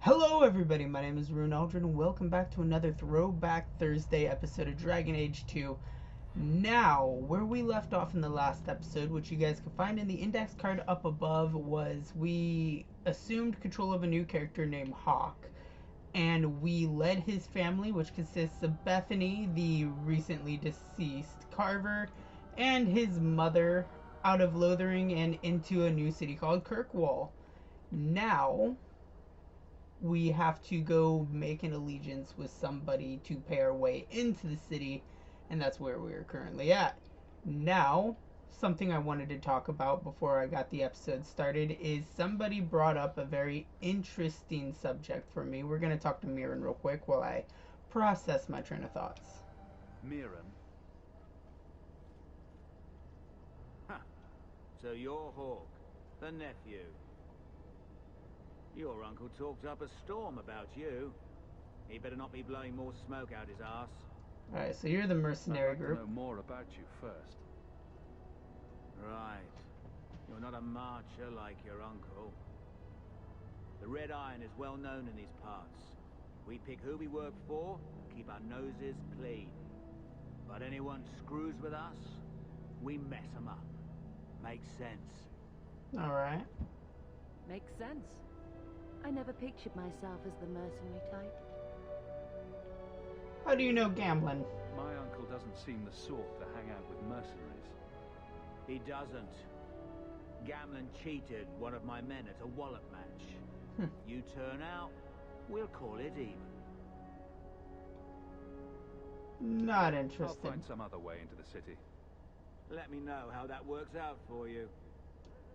Hello everybody, my name is Rune Aldrin and welcome back to another Throwback Thursday episode of Dragon Age 2. Now, where we left off in the last episode, which you guys can find in the index card up above, was we assumed control of a new character named Hawke. And we led his family, which consists of Bethany, the recently deceased Carver, and his mother, out of Lothering and into a new city called Kirkwall. Now we have to go make an allegiance with somebody to pay our way into the city, and that's where we are currently at. Now, something I wanted to talk about before I got the episode started is somebody brought up a very interesting subject for me. We're going to talk to Mirren real quick while I process my train of thoughts. Mirren? Huh. So you're Hawke, the nephew. Your uncle talked up a storm about you. He better not be blowing more smoke out his arse. Alright, so you're the mercenary I'd like group. to know more about you first. Right. You're not a marcher like your uncle. The Red Iron is well known in these parts. We pick who we work for, keep our noses clean. But anyone screws with us, we mess them up. Makes sense. Alright. Makes sense. I never pictured myself as the mercenary type. How do you know gambling? My uncle doesn't seem the sort to hang out with mercenaries. He doesn't. Gamlin cheated one of my men at a wallop match. You turn out, we'll call it even. Not I'll interested. find some other way into the city. Let me know how that works out for you.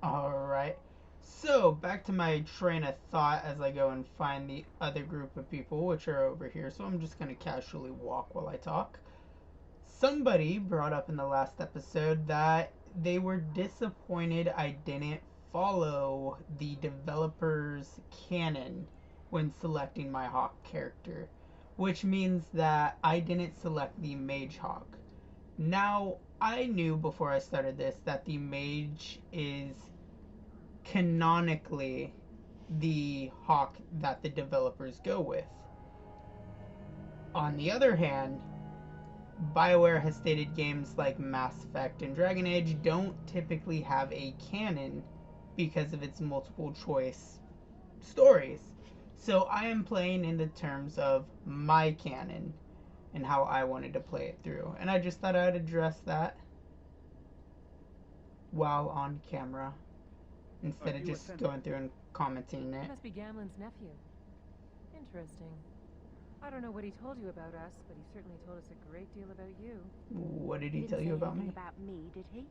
Alright. So, back to my train of thought as I go and find the other group of people, which are over here. So I'm just going to casually walk while I talk. Somebody brought up in the last episode that they were disappointed I didn't follow the developer's canon when selecting my Hawke character. Which means that I didn't select the Mage Hawke. Now, I knew before I started this that the Mage is canonically the Hawke that the developers go with. On the other hand, BioWare has stated games like Mass Effect and Dragon Age don't typically have a canon because of its multiple choice stories. So I am playing in the terms of my canon and how I wanted to play it through. And I just thought I'd address that while on camera, instead of just going through and commenting it. Must be Gamlin's nephew. Interesting. I don't know what he told you about us, but he certainly told us a great deal about you. What did he Didn't tell say you about anything me? about me, did he?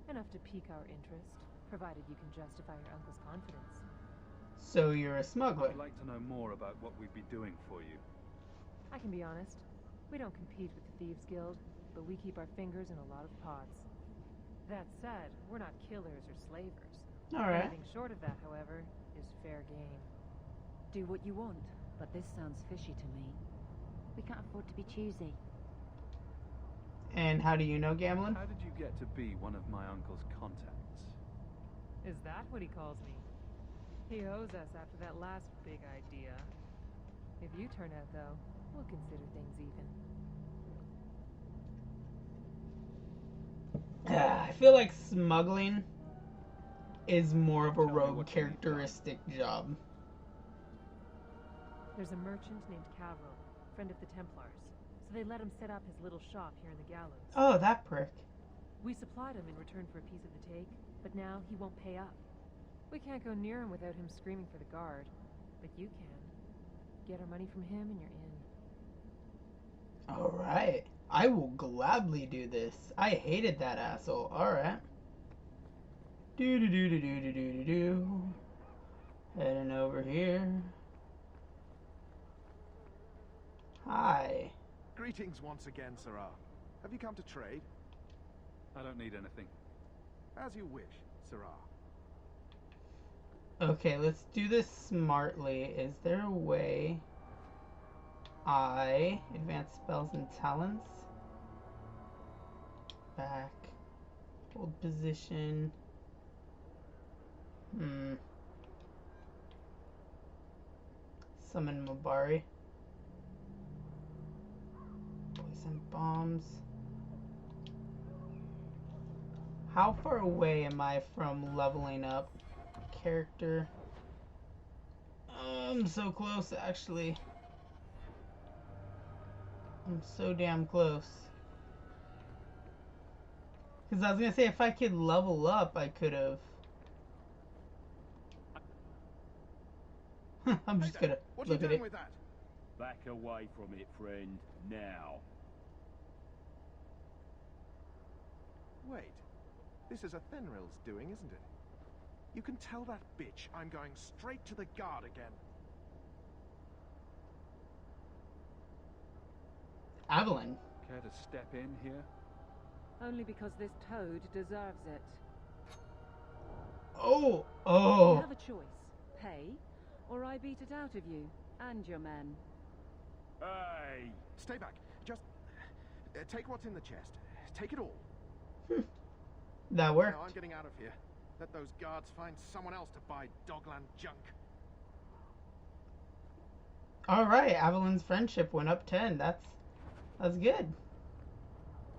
Enough to pique our interest, provided you can justify your uncle's confidence. So you're a smuggler. I'd like to know more about what we'd be doing for you. I can be honest. We don't compete with the Thieves Guild, but we keep our fingers in a lot of pots. That said, we're not killers or slavers. Alright. Anything short of that, however, is fair game. Do what you want, but this sounds fishy to me. We can't afford to be choosy. And how do you know Gamlin? How did you get to be one of my uncle's contacts? Is that what he calls me? He owes us after that last big idea. If you turn out, though, we'll consider things even. I feel like smuggling is more of a Tell me rogue what you need done. characteristic job. There's a merchant named Cavro, friend of the Templars, so they let him set up his little shop here in the gallows. Oh, that prick. We supplied him in return for a piece of the take, but now he won't pay up. We can't go near him without him screaming for the guard, but you can. Get our money from him and you're in. Alright. I will gladly do this. I hated that asshole. Alright. Do do do do do do do do do. Heading over here. Hi. Greetings once again, Sirrah. Have you come to trade? I don't need anything. As you wish, Sirrah. Okay, let's do this smartly. Is there a way I advance spells and talents? Back. Hold position. Summon Mabari. Poison bombs. How far away am I from leveling up character? I'm so close, actually. I'm so damn close. Because I was going to say, if I could level up, I could have. I'm just going to What are you look at doing it. with that? Back away from it, friend. Now. Wait. This is a Thenril's doing, isn't it? You can tell that bitch I'm going straight to the guard again. Evelyn. Care to step in here? Only because this toad deserves it. Oh! You Oh! have a choice. Pay, or I beat it out of you and your men. Hey! Stay back. Just take what's in the chest. Take it all. That worked. Now I'm getting out of here. Let those guards find someone else to buy Dogland junk. Alright, Evelyn's friendship went up 10. That's good.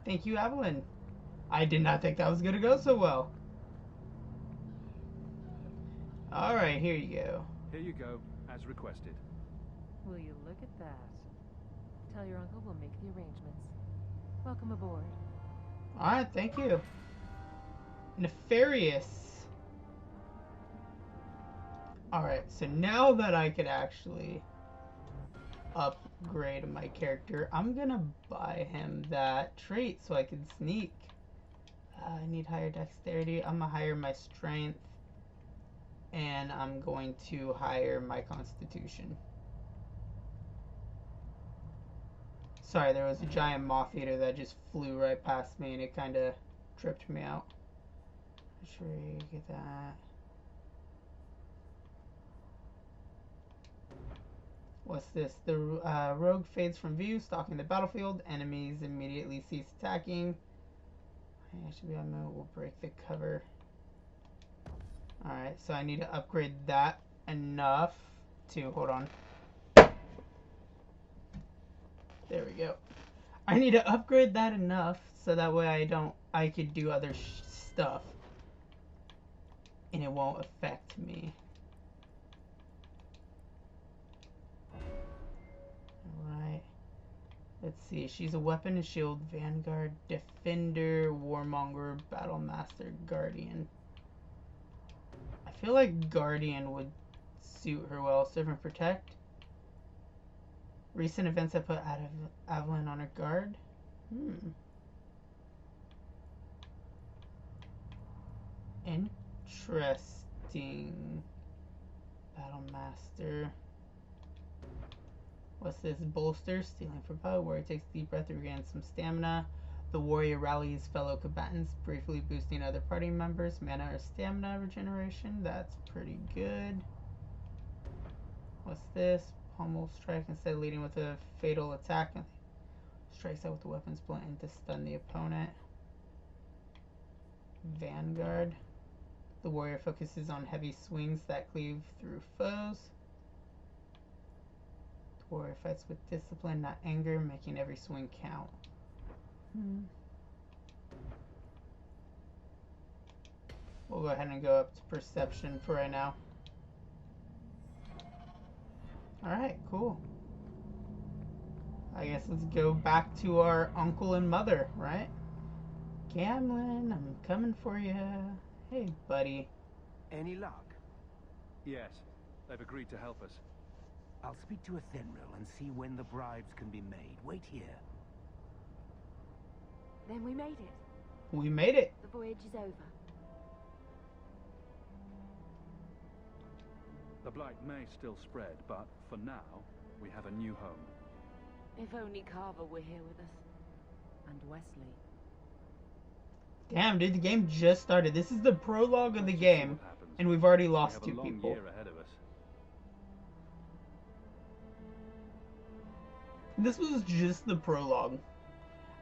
Thank you, Evelyn. I did not think that was going to go so well. Alright, here you go. Here you go, as requested. Will you look at that? Tell your uncle we'll make the arrangements. Welcome aboard. Alright, thank you. Nefarious. Alright, so now that I could actually upgrade my character, I'm gonna buy him that trait so I can sneak. I need higher dexterity. I'm gonna hire my strength, and I'm going to hire my constitution. Sorry, there was a giant moth eater that just flew right past me and it kind of tripped me out. Sure, you get that. What's this? The rogue fades from view, stalking the battlefield. Enemies immediately cease attacking. I should be on move. We'll break the cover. Alright, so I need to upgrade that enough to. Hold on. There we go. I need to upgrade that enough so that way I could do other stuff. And it won't affect me. Alright. Let's see. She's a weapon and shield, vanguard, defender, warmonger, battlemaster, guardian. I feel like guardian would suit her well. Serve and protect. Recent events have put Evelyn on her guard. Interesting. Battlemaster. What's this? Bolster. Stealing for power. Warrior takes a deep breath to regain some stamina. The warrior rallies fellow combatants, briefly boosting other party members. Mana or stamina regeneration. That's pretty good. What's this? Pommel strike. Instead of leading with a fatal attack, strikes out with the weapon's blunt to stun the opponent. Vanguard. The warrior focuses on heavy swings that cleave through foes. The warrior fights with discipline, not anger, making every swing count. We'll go ahead and go up to perception for right now. Alright, cool. I guess let's go back to our uncle and mother, right? Gamlin, I'm coming for you. Hey, buddy. Any luck? Yes, they've agreed to help us. I'll speak to a Thenril and see when the bribes can be made. Wait here. Then we made it. We made it. The voyage is over. The blight may still spread, but for now, we have a new home. If only Carver were here with us. And Wesley. Damn, dude, the game just started. This is the prologue of the game, and we've already lost 2 people. We have a long year ahead of us. This was just the prologue.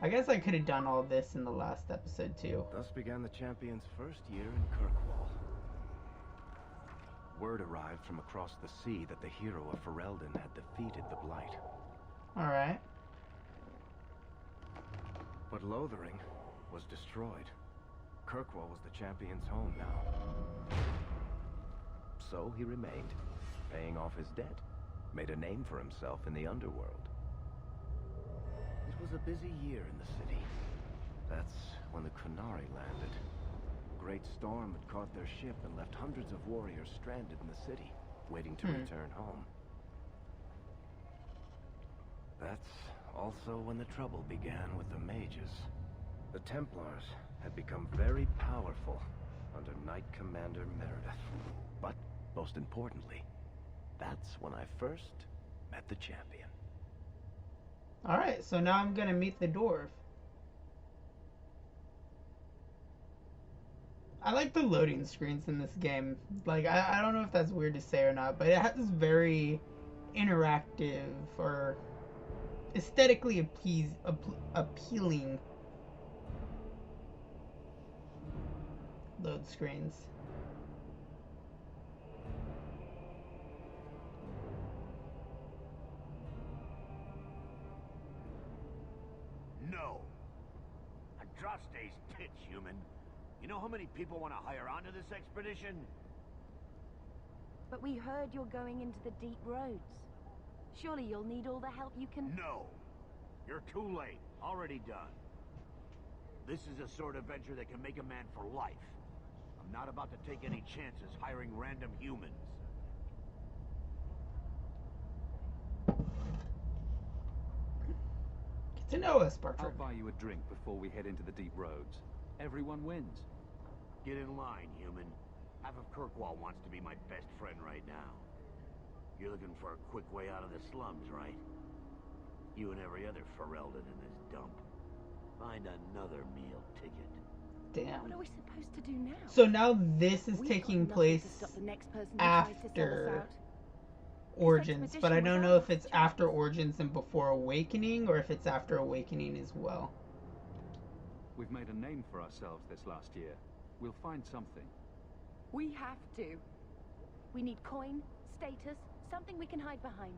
I guess I could have done all this in the last episode, too. Thus began the champion's first year in Kirkwall. Word arrived from across the sea that the hero of Ferelden had defeated the Blight. Alright. But Lothering was destroyed. Kirkwall was the champion's home now. So he remained, paying off his debt, made a name for himself in the underworld. It was a busy year in the city. That's when the Kunari landed. A great storm had caught their ship and left hundreds of warriors stranded in the city, waiting to return home. That's also when the trouble began with the mages. The Templars had become very powerful under Knight Commander Meredith. But, most importantly, that's when I first met the champion. Alright, so now I'm gonna meet the dwarf. I like the loading screens in this game. Like, I don't know if that's weird to say or not, but it has very interactive or aesthetically appealing load screens. No. Andraste's tits, human. You know how many people want to hire onto this expedition? But we heard you're going into the deep roads. Surely you'll need all the help you can... No. You're too late. Already done. This is a sort of venture that can make a man for life. I'm not about to take any chances hiring random humans. Get to know us, Birthright. I'll buy you a drink before we head into the deep roads. Everyone wins. Get in line, human. Half of Kirkwall wants to be my best friend right now. You're looking for a quick way out of the slums, right? You and every other Ferelden in this dump. Find another meal ticket. Damn. What are we supposed to do now? So now this is We've taking got nothing place to stop the next person who tries to sell us after out. Origins, but I expedition don't was know ours, if it's John. after Origins and before Awakening, or if it's after Awakening as well. We've made a name for ourselves this last year. We'll find something. We have to. We need coin, status, something we can hide behind.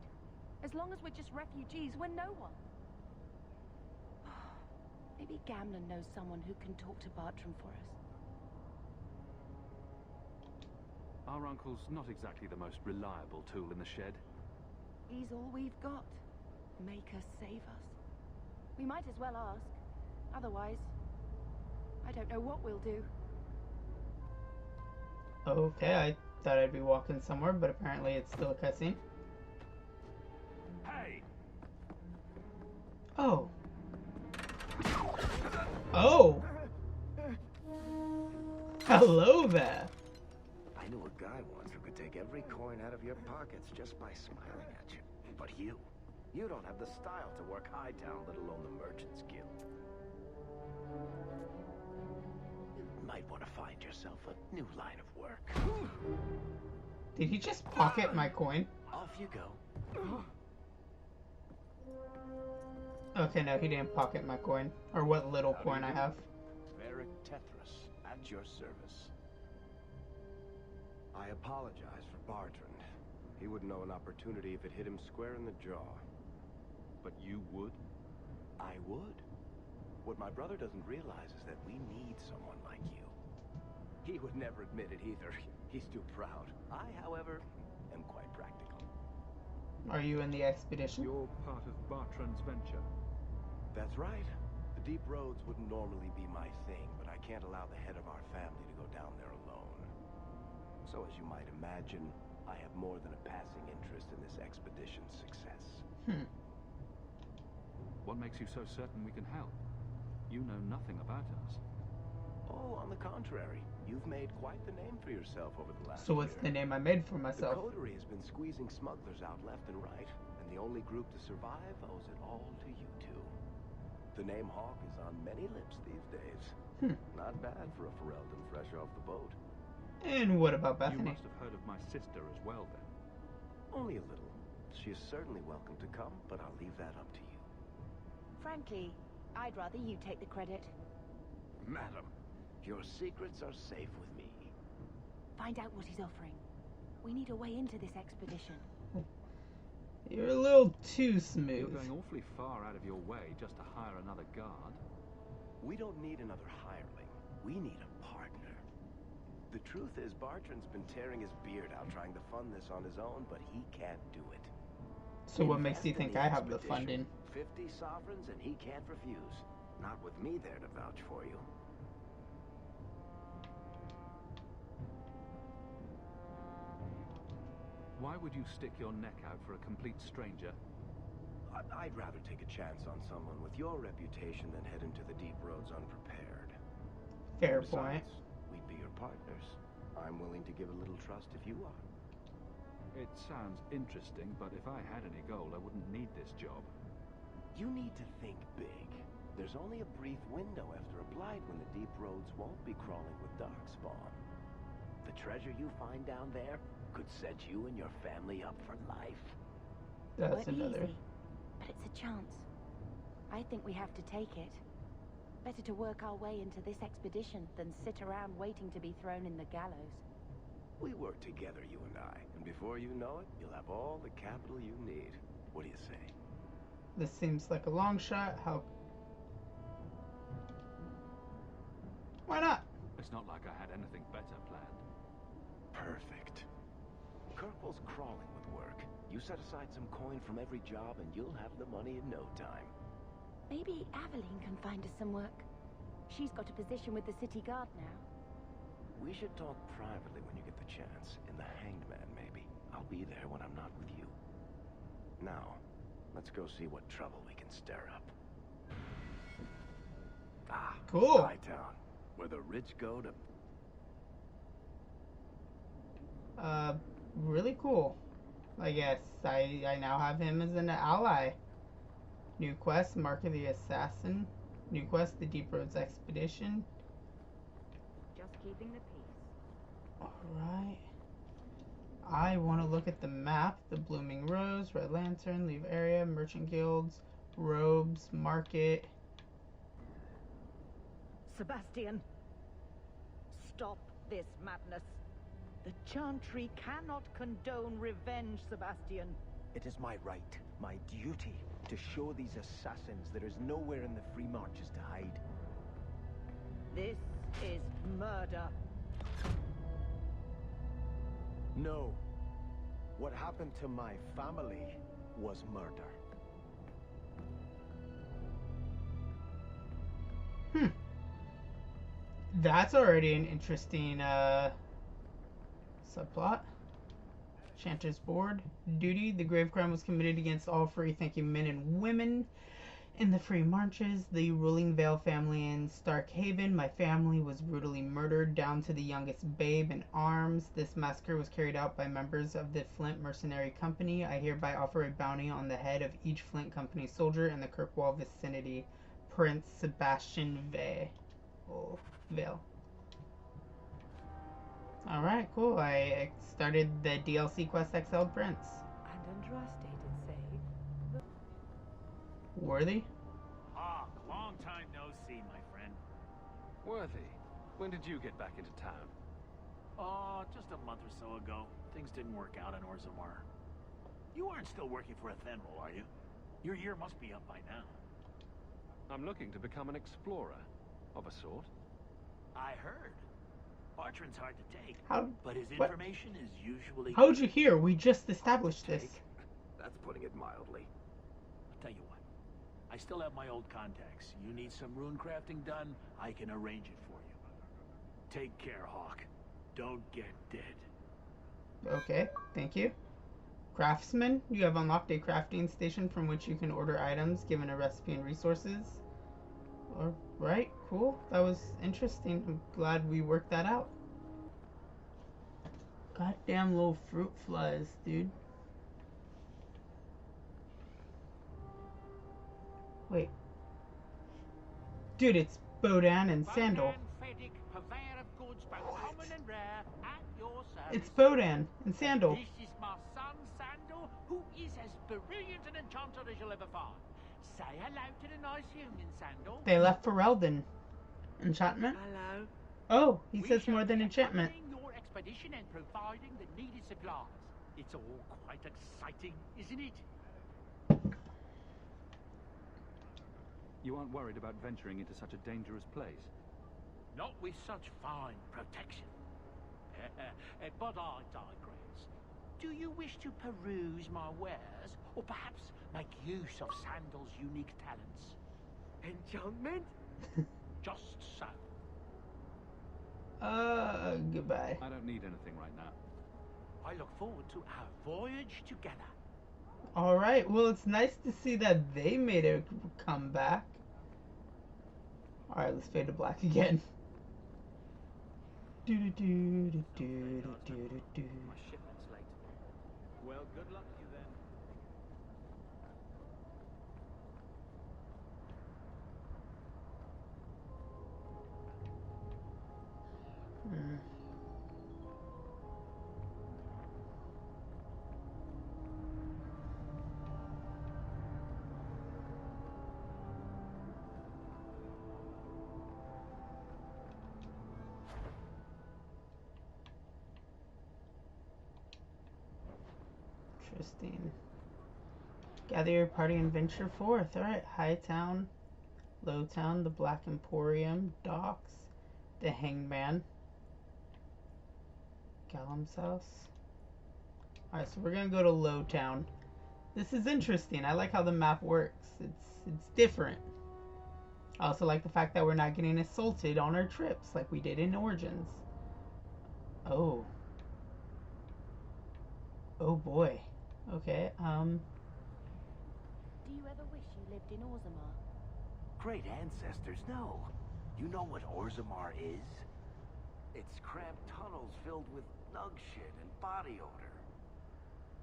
As long as we're just refugees, we're no one. Maybe Gamlen knows someone who can talk to Bartram for us. Our uncle's not exactly the most reliable tool in the shed. He's all we've got. Make us save us. We might as well ask. Otherwise, I don't know what we'll do. Okay, I thought I'd be walking somewhere, but apparently it's still a cutscene. Hey! Oh. Oh! Hello there! I knew a guy once who could take every coin out of your pockets just by smiling at you. But you don't have the style to work Hightown, let alone the Merchant's Guild. You might want to find yourself a new line of work. Did he just pocket my coin? Off you go. Okay, no, he didn't pocket my coin. Or what little coin I have. Varric Tethras, at your service. I apologize for Bartrand. He wouldn't know an opportunity if it hit him square in the jaw. But you would? I would. What my brother doesn't realize is that we need someone like you. He would never admit it either. He's too proud. I, however, am quite practical. Are you in the expedition? You're part of Bartrand's venture. That's right. The deep roads wouldn't normally be my thing, but I can't allow the head of our family to go down there alone. So as you might imagine, I have more than a passing interest in this expedition's success. What makes you so certain we can help? You know nothing about us. Oh, on the contrary. You've made quite the name for yourself over the last So what's the year. name I made for The myself? coterie has been squeezing smugglers out left and right, and the only group to survive owes it all to you two. The name Hawke is on many lips these days. Not bad for a Ferelden fresh off the boat. And what about You Bethany? must have heard of my sister as well, then. Only a little. She is certainly welcome to come, but I'll leave that up to you. Frankly, I'd rather you take the credit. Madam, your secrets are safe with me. Find out what he's offering. We need a way into this expedition. You're a little too smooth. You're going awfully far out of your way just to hire another guard. We don't need another hireling. We need a partner. The truth is, Bartrand's been tearing his beard out trying to fund this on his own, but he can't do it. So what makes you think I have the funding? 50 sovereigns and he can't refuse. Not with me there to vouch for you. Why would you stick your neck out for a complete stranger? I'd rather take a chance on someone with your reputation than head into the deep roads unprepared. Fair Besides, point. we'd be your partners. I'm willing to give a little trust if you are. It sounds interesting, but if I had any gold, I wouldn't need this job. You need to think big. There's only a brief window after a blight when the deep roads won't be crawling with darkspawn. The treasure you find down there could set you and your family up for life. That's We're another. easy, but it's a chance. I think we have to take it. Better to work our way into this expedition than sit around waiting to be thrown in the gallows. We work together, you and I, and before you know it, you'll have all the capital you need. What do you say? This seems like a long shot. How? Why not? It's not like I had anything better planned. Perfect. Kirkwall's crawling with work. You set aside some coin from every job and you'll have the money in no time. Maybe Aveline can find us some work. She's got a position with the city guard now. We should talk privately when you get the chance. In the Hanged Man, maybe. I'll be there when I'm not with you. Now, let's go see what trouble we can stir up. Ah, Cool. Hightown, where the rich go to... Really cool. I guess I now have him as an ally. New quest, Mark of the Assassin. New quest, the Deep Roads Expedition. Just keeping the peace. Alright. I want to look at the map. The Blooming Rose, Red Lantern, Leave Area, Merchant Guilds, Robes, Market. Sebastian, stop this madness. The Chantry cannot condone revenge, Sebastian. It is my right, my duty, to show these assassins there is nowhere in the Free Marches to hide. This is murder. No. What happened to my family was murder. That's already an interesting subplot. Chanter's Board. Duty. The grave crime was committed against all free-thinking men and women in the Free Marches. The ruling Vale family in Starkhaven. My family was brutally murdered down to the youngest babe in arms. This massacre was carried out by members of the Flint Mercenary Company. I hereby offer a bounty on the head of each Flint Company soldier in the Kirkwall vicinity. Prince Sebastian Vale. Alright, cool. I started the DLC quest Exiled Prince. And Andraste did say. Worthy? Hawke, long time no see, my friend. Worthy, when did you get back into town? Oh, just a month or so ago. Things didn't work out in Orzammar. You aren't still working for Athenril, are you? Your year must be up by now. I'm looking to become an explorer, of a sort. I heard. Bartrand's hard to take, How? but his What? information is usually How'd good. you hear? We just established this. That's putting it mildly. I'll tell you what. I still have my old contacts. You need some rune crafting done, I can arrange it for you. Take care, Hawke. Don't get dead. Okay, thank you. Craftsman. You have unlocked a crafting station from which you can order items given a recipe and resources. Alright, cool. That was interesting. I'm glad we worked that out. Goddamn little fruit flies, dude. Wait. Dude, it's Bodan and Sandal. It's Bodan and Sandal. This is my son, Sandal, who is as brilliant an enchanter as you'll ever find. Say hello to the nice human, Sandal. They left for Eldon. Enchantment? Hello. Oh, he says more than enchantment. Your expedition and providing the needed supplies. It's all quite exciting, isn't it? You aren't worried about venturing into such a dangerous place? Not with such fine protection. But I digress. Do you wish to peruse my wares, or perhaps make use of Sandal's unique talents? Enchantment? Just so. Goodbye. I don't need anything right now. I look forward to our voyage together. Alright, well, it's nice to see that they made a comeback. Alright, let's fade to black again. My shipment's late. Well, good luck to you then. Interesting. Gather your party and venture forth. Alright, Hightown, Lowtown, the Black Emporium, Docks, the Hangman, Gallum's house. Alright, so we're gonna go to Lowtown. This is interesting. I like how the map works. It's different. I also like the fact that we're not getting assaulted on our trips like we did in Origins. Oh. Oh boy. Okay, Do you ever wish you lived in Orzammar? Great ancestors, no. You know what Orzammar is? It's cramped tunnels filled with nug shit and body odor.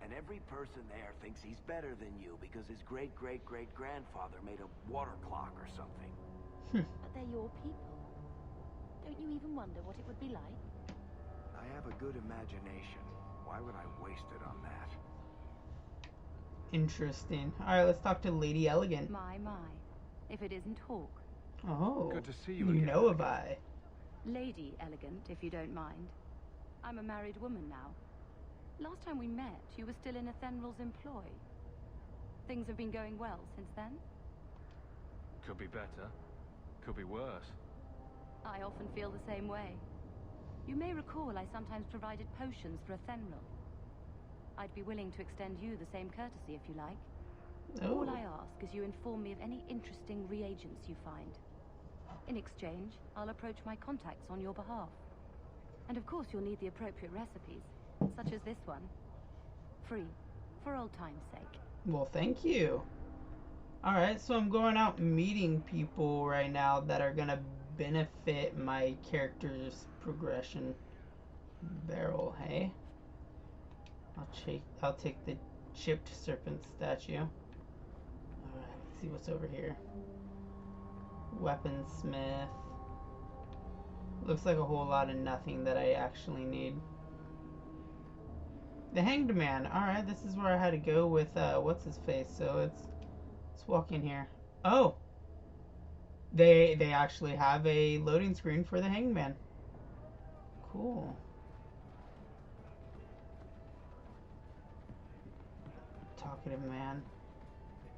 And every person there thinks he's better than you because his great-great-great-grandfather made a water clock or something. But they're your people. Don't you even wonder what it would be like? I have a good imagination. Why would I waste it on that? interesting. Alright, let's talk to Lady Elegant. My. If it isn't Hawke. Oh. Good to see you again. You know of I. Lady Elegant, if you don't mind. I'm a married woman now. Last time we met, you were still in Athenral's employ. Things have been going well since then? Could be better. Could be worse. I often feel the same way. You may recall I sometimes provided potions for Athenral. I'd be willing to extend you the same courtesy if you like. Oh. All I ask is you inform me of any interesting reagents you find. In exchange, I'll approach my contacts on your behalf. And of course you'll need the appropriate recipes, such as this one. Free, for old time's sake. Well, thank you. Alright, so I'm going out meeting people right now that are gonna benefit my character's progression. Barrel, hey? I'll take the chipped serpent statue. Alright, let's see what's over here. Weaponsmith. Looks like a whole lot of nothing that I actually need. The Hanged Man. Alright, this is where I had to go with, what's his face, so let's walk in here. Oh! They actually have a loading screen for the Hanged Man. Cool. Talkative man.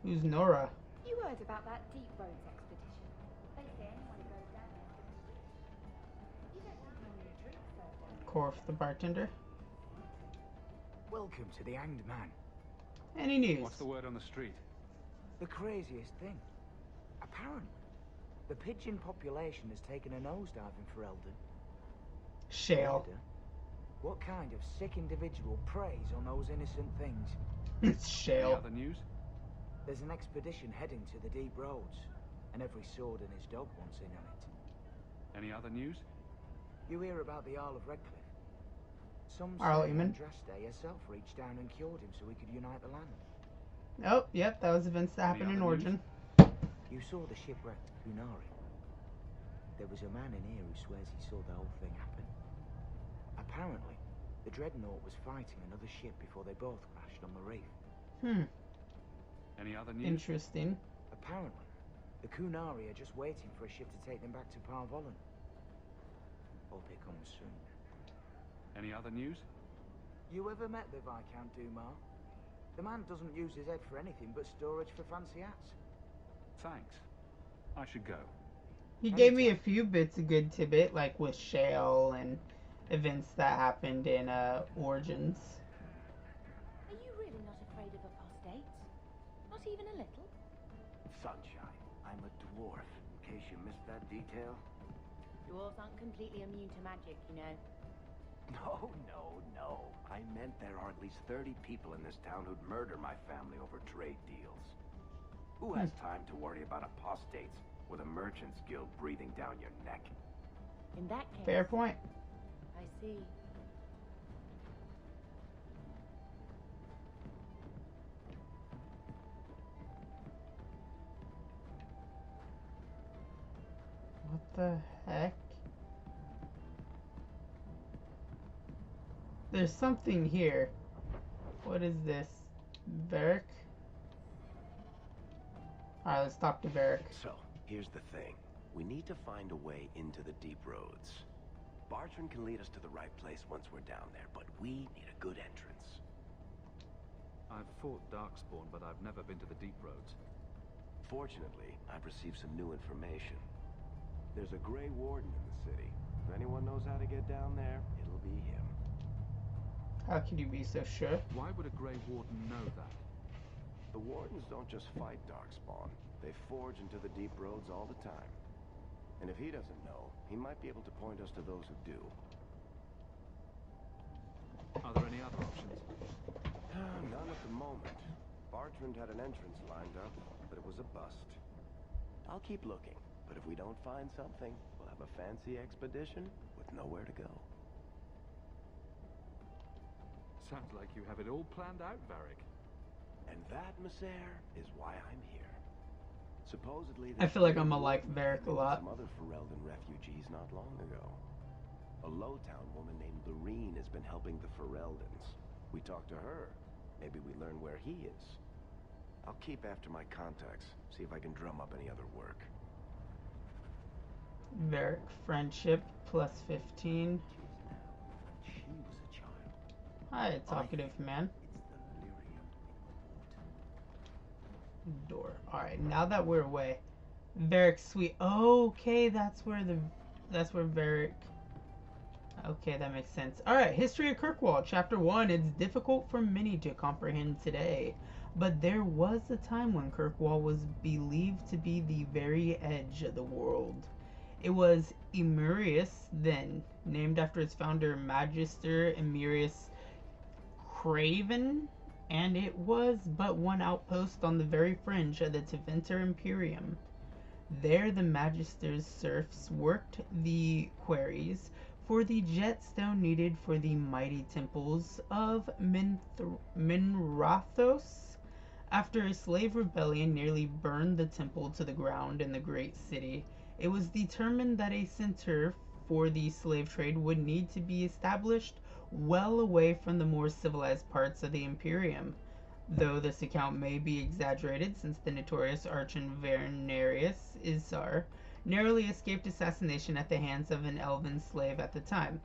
Who's Nora? You heard about that Deep Roads expedition. They say anyone who goes down there can switch. You don't want any drinks served down there. Korf the bartender. Welcome to the Hanged Man. Any news? What's the word on the street? The craziest thing. Apparently, the pigeon population has taken a nosedive in Ferelden. Shale. What kind of sick individual preys on those innocent things? It's Shale. Any other news? There's an expedition heading to the Deep Roads, and every sword and his dog wants in on it. Any other news? You hear about the Earl of Redcliffe? Some Arl say Eamon. Andraste herself reached down and cured him so he could unite the land. Oh, yep, that was events that happened in Origin. You saw the shipwrecked Kunari. There was a man in here who swears he saw the whole thing happen. Apparently, the Dreadnought was fighting another ship before they both crashed on the reef. Any other news? Interesting. Apparently, the Kunari are just waiting for a ship to take them back to Parvolan. Hope it comes soon. Any other news? You ever met the Viscount Dumar? The man doesn't use his head for anything but storage for fancy hats. Thanks. I should go. He gave me a few bits of good tidbit, like with Shale and events that happened in Origins. Are you really not afraid of apostates? Not even a little? Sunshine, I'm a dwarf, in case you missed that detail. Dwarves aren't completely immune to magic, you know. No. I meant there are at least 30 people in this town who'd murder my family over trade deals. Who has time to worry about apostates with a merchant's guild breathing down your neck? In that case... Fair point. I see. What the heck? There's something here. What is this? Varric? Alright, let's talk to Varric. So, here's the thing. We need to find a way into the deep roads. Bartran can lead us to the right place once we're down there, but we need a good entrance. I've fought Darkspawn, but I've never been to the deep roads. Fortunately, I've received some new information. There's a Grey Warden in the city. If anyone knows how to get down there, it'll be him. How can you be so sure? Why would a Grey Warden know that? The Wardens don't just fight Darkspawn. They forge into the deep roads all the time. And if he doesn't know, he might be able to point us to those who do. Are there any other options? None at the moment. Bartrand had an entrance lined up, but it was a bust. I'll keep looking, but if we don't find something, we'll have a fancy expedition with nowhere to go. Sounds like you have it all planned out, Varric. And that, Messer, is why I'm here. Supposedly, I feel like I'm gonna like Varric a lot. Some other Ferelden refugees not long ago. A Lowtown woman named Lorene has been helping the Fereldans. We talked to her. Maybe we learn where he is. I'll keep after my contacts, see if I can drum up any other work. Varric friendship plus 15. She was a child. Hi, talkative man. Door. Alright, now that we're away. Varric's suite. Okay, that's where Varric. Okay, that makes sense. Alright, History of Kirkwall, Chapter 1. It's difficult for many to comprehend today, but there was a time when Kirkwall was believed to be the very edge of the world. It was Emirius then, named after its founder Magister Emirius Craven, and it was but one outpost on the very fringe of the Tevinter Imperium. There the Magister's serfs worked the quarries for the jetstone needed for the mighty temples of Minrathos. After a slave rebellion nearly burned the temple to the ground in the great city, it was determined that a center for the slave trade would need to be established well away from the more civilized parts of the Imperium. Though this account may be exaggerated, since the notorious Archon-Vernarius Isar narrowly escaped assassination at the hands of an elven slave at the time.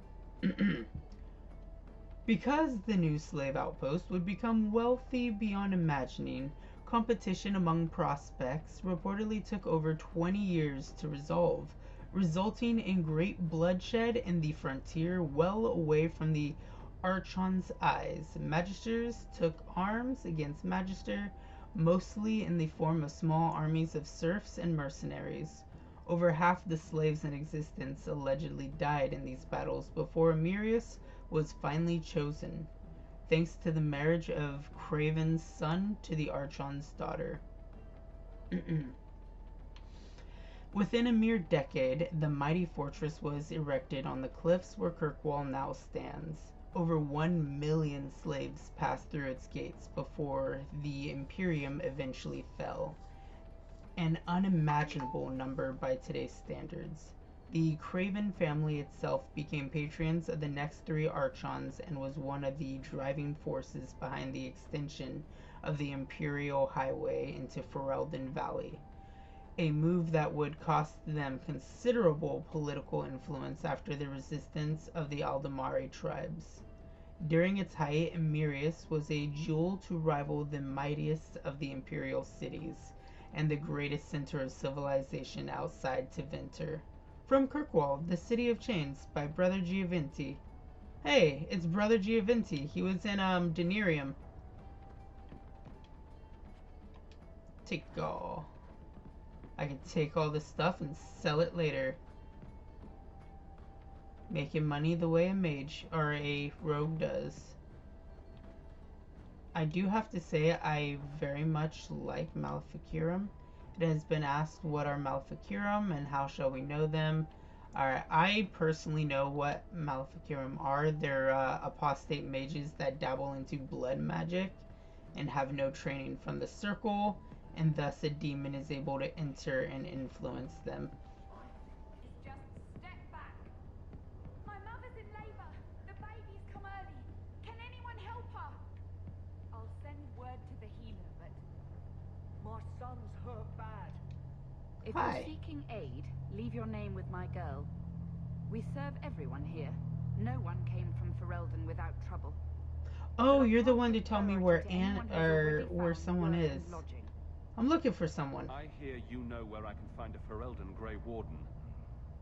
Because the new slave outpost would become wealthy beyond imagining, competition among prospects reportedly took over 20 years to resolve, resulting in great bloodshed in the frontier well away from the Archon's eyes. Magisters took arms against Magister, mostly in the form of small armies of serfs and mercenaries. Over half the slaves in existence allegedly died in these battles before Emirius was finally chosen, thanks to the marriage of Craven's son to the Archon's daughter. Within a mere decade, the mighty fortress was erected on the cliffs where Kirkwall now stands. Over 1 million slaves passed through its gates before the Imperium eventually fell. An unimaginable number by today's standards. The Craven family itself became patrons of the next 3 Archons and was one of the driving forces behind the extension of the Imperial Highway into Ferelden Valley. a move that would cost them considerable political influence after the resistance of the Aldemari tribes. During its height, Mirius was a jewel to rival the mightiest of the imperial cities, and the greatest center of civilization outside Tevinter. From Kirkwall, the City of Chains, by Brother Giovanni. Hey, it's Brother Giovanni. He was in, Denarium. Take all. I can take all this stuff and sell it later. Making money the way a mage or a rogue does. I do have to say I very much like Maleficarum. It has been asked what are Maleficarum and how shall we know them. I personally know what Maleficarum are. They're apostate mages that dabble into blood magic and have no training from the circle, and thus a demon is able to enter and influence them. Just step back. My mother's in labor. The baby's come early. Can anyone help her? I'll send word to the healer, but My son's hurt bad. If Hi. you're seeking aid, leave your name with my girl. We serve everyone here. No one came from Ferelden without trouble. Oh, you're the one to tell me where where someone is. I'm looking for someone. I hear you know where I can find a Ferelden Grey Warden.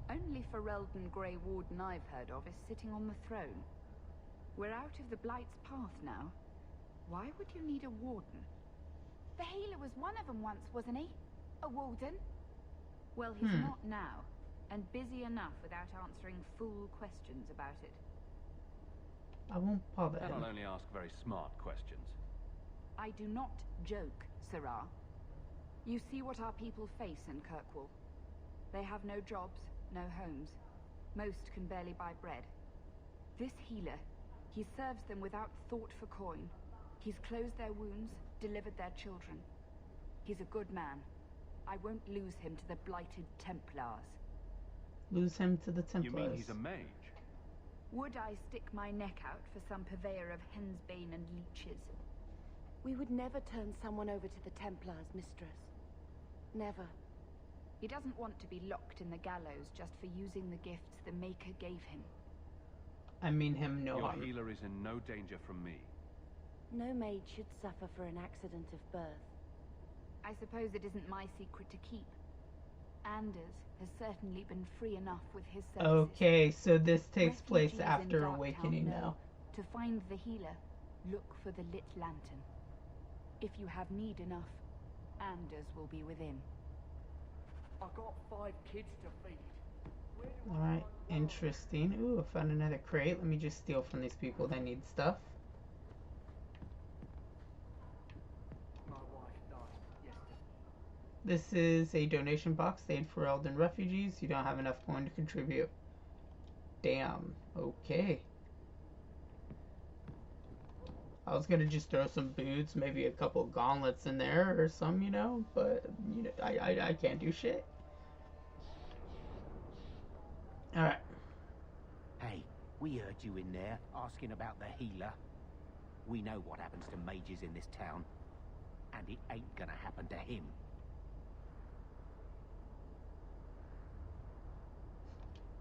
Only Ferelden Grey Warden I've heard of is sitting on the throne. We're out of the Blight's path now. Why would you need a warden? the healer was one of them once, wasn't he? A warden? Well, he's not now, and busy enough without answering fool questions about it. I won't bother And him. I'll only ask very smart questions. I do not joke, Sirrah. You see what our people face in Kirkwall. They have no jobs, no homes. Most can barely buy bread. This healer, he serves them without thought for coin. He's closed their wounds, delivered their children. He's a good man. I won't lose him to the blighted Templars. Lose him to the Templars. You mean he's a mage? Would I stick my neck out for some purveyor of hensbane and leeches? We would never turn someone over to the Templars, mistress. Never. He doesn't want to be locked in the gallows just for using the gifts the Maker gave him. I mean him no Your harm. healer is in no danger from me. No maid should suffer for an accident of birth. I suppose it isn't my secret to keep. Anders has certainly been free enough with his services. Okay, so this takes place Refugees in after Darktown awakening know now. To find the healer, look for the lit lantern. If you have need enough, Anders will be within. I got 5 kids to feed. Alright, interesting. Ooh, I found another crate. Let me just steal from these people that need stuff. My wife died yesterday. This is a donation box. Aid for Elden refugees. You don't have enough coin to contribute. Damn. Okay. I was gonna just throw some boots, maybe a couple of gauntlets in there or some, you know, but you know, I can't do shit. Alright. Hey, we heard you in there asking about the healer. We know what happens to mages in this town, and it ain't gonna happen to him.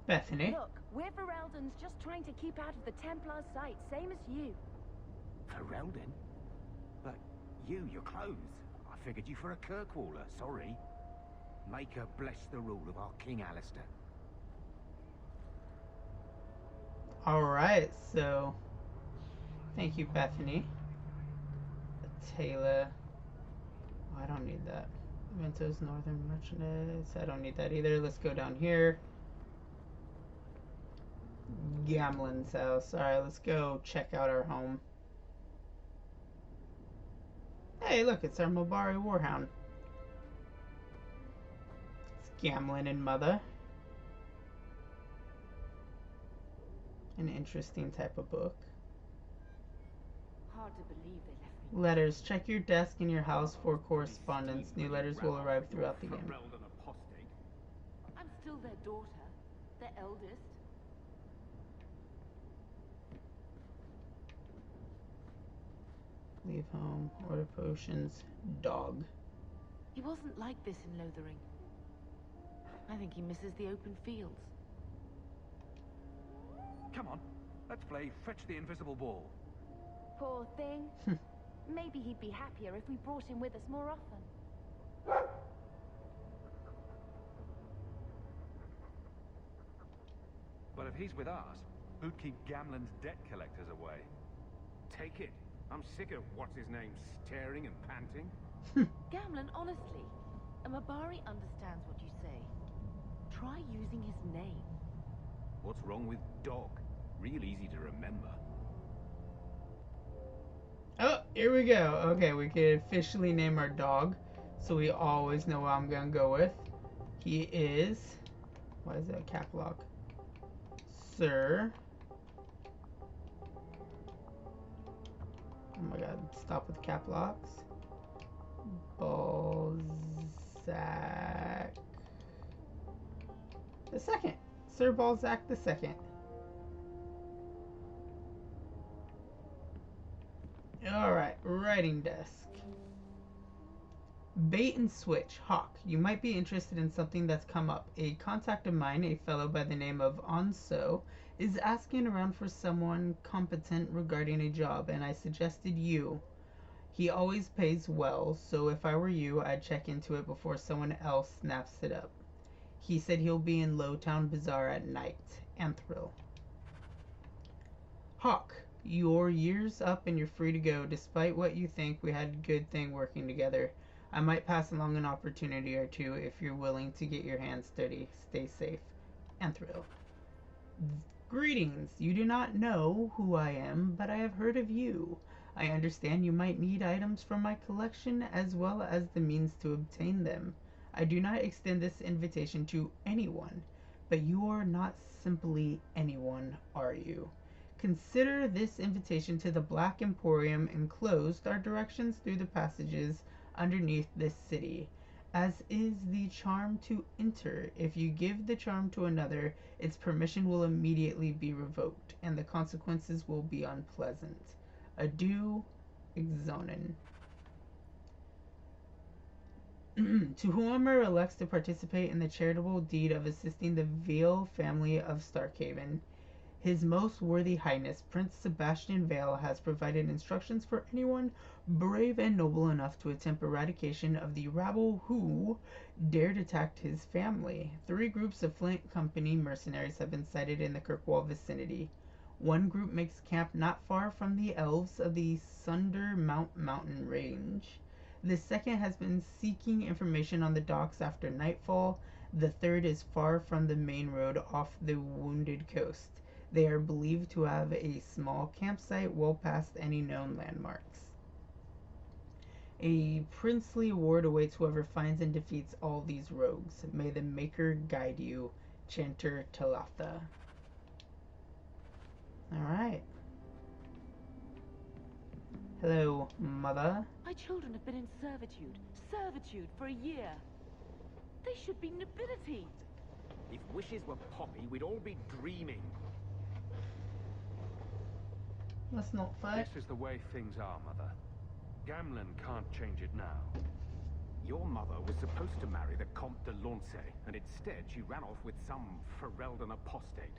Bethany. Look, we're Ferelden's just trying to keep out of the Templar's sight, same as you. Ferelden? But you're clothes. I figured you for a Kirkwaller, sorry. Maker bless the rule of our King Alistair. Alright, so thank you, Bethany. A tailor. Oh, I don't need that. Ventos Northern Merchandise. I don't need that either. Let's go down here. Gamlin's house. Alright, let's go check out our home. Hey, look, it's our Mobari Warhound. It's Gamlin and Mother. An interesting type of book. Hard to believe they left me. Letters. Check your desk in your house for correspondence. New letters will arrive throughout the game. I'm still their daughter, their eldest. Leave home. Order potions. Dog. He wasn't like this in Lothering. I think he misses the open fields. Come on, let's play Fetch the Invisible Ball. Poor thing. Maybe he'd be happier if we brought him with us more often. But if he's with us, who'd keep Gamlen's debt collectors away? Take it. I'm sick of what's-his-name staring and panting. Gamlen, honestly, a Mabari understands what you say. Try using his name. What's wrong with Dog? Real easy to remember. Oh, here we go. Okay, we can officially name our dog, so we always know what I'm gonna go with. He is... Why is that a cap lock? Sir... Oh my god, stop with cap locks. Balzac the second. Sir Balzac the second. Alright, writing desk. Bait and switch. Hawke, you might be interested in something that's come up. A contact of mine, a fellow by the name of Onso, is asking around for someone competent regarding a job, and I suggested you. He always pays well, so if I were you, I'd check into it before someone else snaps it up. He said he'll be in Lowtown Bazaar at night. Anthril. Hawke, your year's up and you're free to go. Despite what you think, we had a good thing working together. I might pass along an opportunity or two if you're willing to get your hands dirty. Stay safe. Anthril. Greetings. You do not know who I am, but I have heard of you. I understand you might need items from my collection as well as the means to obtain them. I do not extend this invitation to anyone, but you are not simply anyone, are you? Consider this invitation to the Black Emporium enclosed are directions through the passages underneath this city, as is the charm to enter. If you give the charm to another, its permission will immediately be revoked, and the consequences will be unpleasant. Adieu, Exonin. To whomever elects to participate in the charitable deed of assisting the Vale family of Starkhaven, His Most Worthy Highness Prince Sebastian Vale has provided instructions for anyone brave and noble enough to attempt eradication of the rabble who dared attack his family. 3 groups of Flint Company mercenaries have been sighted in the Kirkwall vicinity. One group makes camp not far from the elves of the Sunder Mountain Range. The second has been seeking information on the docks after nightfall. The third is far from the main road off the Wounded Coast. They are believed to have a small campsite well past any known landmarks. A princely award awaits whoever finds and defeats all these rogues. May the Maker guide you, Chanter Talatha. Alright. Hello, Mother. My children have been in servitude for a year. They should be nobility. If wishes were poppy, we'd all be dreaming. Let's not fight. This is the way things are, Mother. Gamlen can't change it now. Your mother was supposed to marry the Comte de Lancey, and instead she ran off with some Ferelden apostate.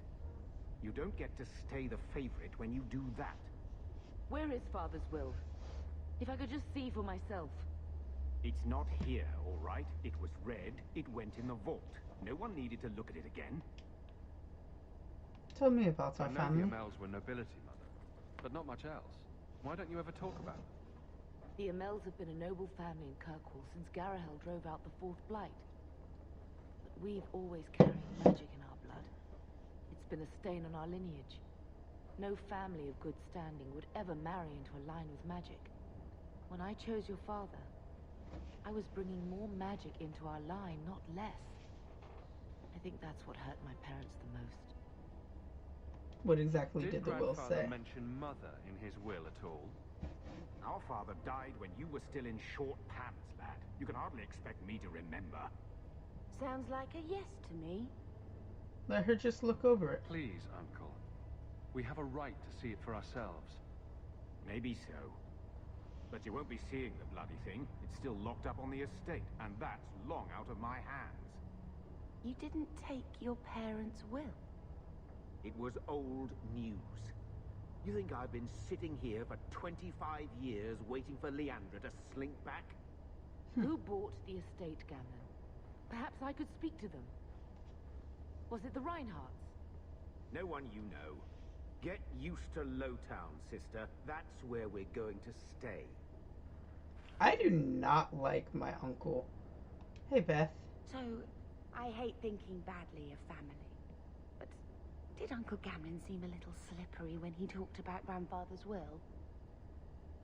You don't get to stay the favorite when you do that. Where is Father's will? If I could just see for myself. It's not here, all right? It was read, it went in the vault. No one needed to look at it again. Tell me about our I know family. the Amels were nobility, Mother, but not much else. Why don't you ever talk about it? The Amels have been a noble family in Kirkwall since Garahel drove out the 4th Blight. But we've always carried magic in our blood. It's been a stain on our lineage. No family of good standing would ever marry into a line with magic. When I chose your father, I was bringing more magic into our line, not less. I think that's what hurt my parents the most. What exactly did the will Grandfather say? mention Mother in his will at all? Our father died when you were still in short pants, lad. You can hardly expect me to remember. Sounds like a yes to me. Let her just look over it. Please, Uncle. We have a right to see it for ourselves. Maybe so. But you won't be seeing the bloody thing. It's still locked up on the estate, and that's long out of my hands. You didn't take your parents' will? It was old news. You think I've been sitting here for 25 years waiting for Leandra to slink back? Who bought the estate, Gamlen? Perhaps I could speak to them. Was it the Reinhardts? No one you know. Get used to Lowtown, sister. That's where we're going to stay. I do not like my uncle. Hey, Beth. So, I hate thinking badly of family. But did Uncle Gamlen seem a little slippery when he talked about Grandfather's will?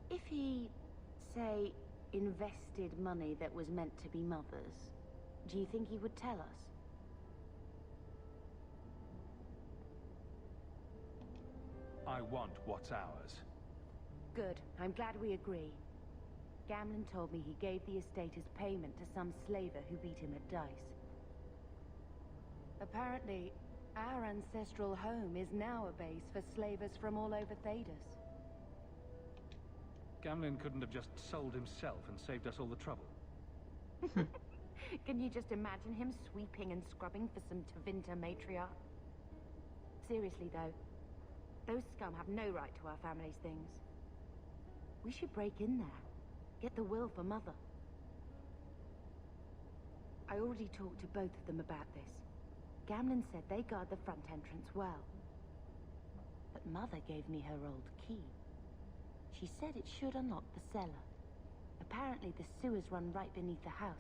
If he, say, invested money that was meant to be Mother's, do you think he would tell us? I want what's ours. Good. I'm glad we agree. Gamlen told me he gave the estate as payment to some slaver who beat him at dice. Apparently, our ancestral home is now a base for slavers from all over Thedas. Gamlen couldn't have just sold himself and saved us all the trouble. Can you just imagine him sweeping and scrubbing for some Tevinter matriarch? Seriously, though, those scum have no right to our family's things. We should break in there. Get the will for Mother. I already talked to both of them about this. Gamlen said they guard the front entrance well. But Mother gave me her old key. She said it should unlock the cellar. Apparently the sewers run right beneath the house.